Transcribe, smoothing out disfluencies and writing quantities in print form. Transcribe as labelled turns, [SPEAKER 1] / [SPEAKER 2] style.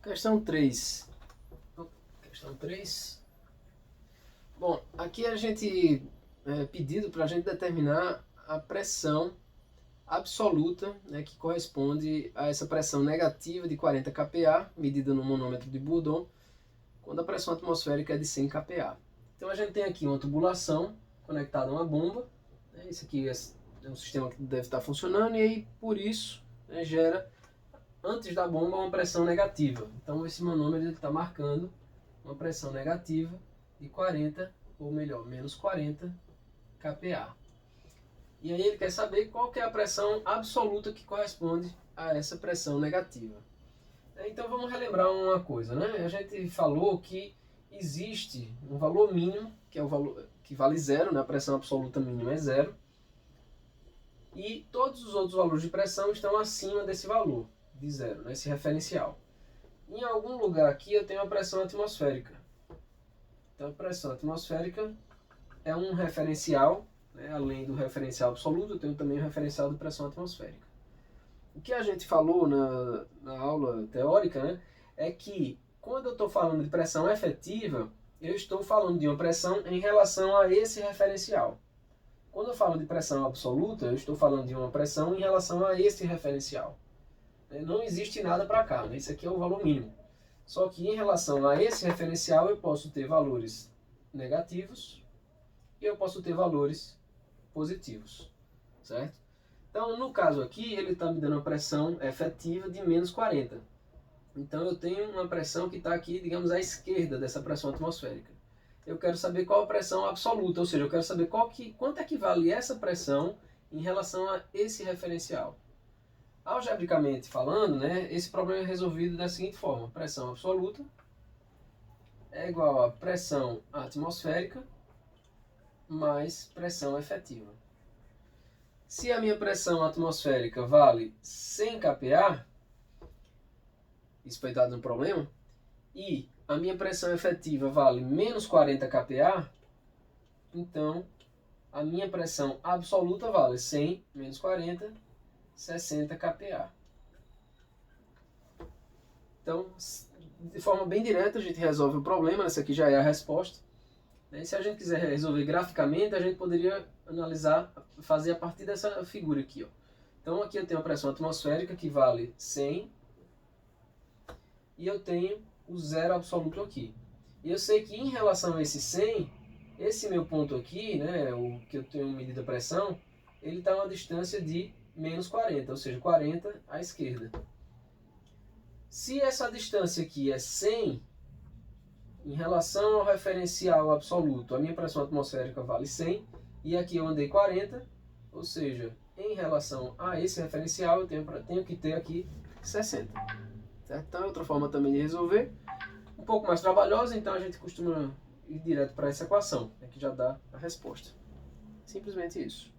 [SPEAKER 1] Questão 3. Questão 3. Bom, aqui a gente é pedido para a gente determinar a pressão absoluta, né, que corresponde a essa pressão negativa de 40 kPa, medida no manômetro de Bourdon, quando a pressão atmosférica é de 100 kPa. Então a gente tem aqui uma tubulação conectada a uma bomba, né, esse aqui é um sistema que deve estar funcionando, e aí por isso, né, gera antes da bomba uma pressão negativa. Então esse manômetro está marcando uma pressão negativa de 40, ou melhor, menos 40 kPa. E aí ele quer saber qual que é a pressão absoluta que corresponde a essa pressão negativa. Então vamos relembrar uma coisa, né? A gente falou que existe um valor mínimo, que é o valor que vale zero, né? A pressão absoluta mínima é zero. E todos os outros valores de pressão estão acima desse valor de zero, né? Esse referencial. Em algum lugar aqui eu tenho a pressão atmosférica. Então a pressão atmosférica é um referencial, né? Além do referencial absoluto, eu tenho também o referencial de pressão atmosférica. O que a gente falou na aula teórica, né, é que quando eu estou falando de pressão efetiva, eu estou falando de uma pressão em relação a esse referencial. Quando eu falo de pressão absoluta, eu estou falando de uma pressão em relação a esse referencial. Não existe nada para cá, né? Esse aqui é o valor mínimo. Só que em relação a esse referencial eu posso ter valores negativos e eu posso ter valores positivos, certo? Então, no caso aqui, ele está me dando uma pressão efetiva de menos 40. Então, eu tenho uma pressão que está aqui, digamos, à esquerda dessa pressão atmosférica. Eu quero saber qual a pressão absoluta, ou seja, eu quero saber quanto equivale essa pressão em relação a esse referencial. Algebricamente falando, né, esse problema é resolvido da seguinte forma: pressão absoluta é igual a pressão atmosférica mais pressão efetiva. Se a minha pressão atmosférica vale 100 kPa, isso foi dado no problema, e a minha pressão efetiva vale menos 40 kPa, então a minha pressão absoluta vale 100 menos 40, 60 kPa. Então, de forma bem direta, a gente resolve o problema. Essa aqui já é a resposta. E se a gente quiser resolver graficamente, a gente poderia analisar, fazer a partir dessa figura aqui. Ó. Então aqui eu tenho a pressão atmosférica que vale 100 e eu tenho o zero absoluto aqui. E eu sei que em relação a esse 100, esse meu ponto aqui, né, o que eu tenho medida a pressão, ele está a uma distância de menos 40, ou seja, 40 à esquerda. Se essa distância aqui é 100, em relação ao referencial absoluto, a minha pressão atmosférica vale 100, e aqui eu andei 40, ou seja, em relação a esse referencial, eu tenho que ter aqui 60. Certo? Então é outra forma também de resolver, um pouco mais trabalhosa, então a gente costuma ir direto para essa equação, que já dá a resposta. Simplesmente isso.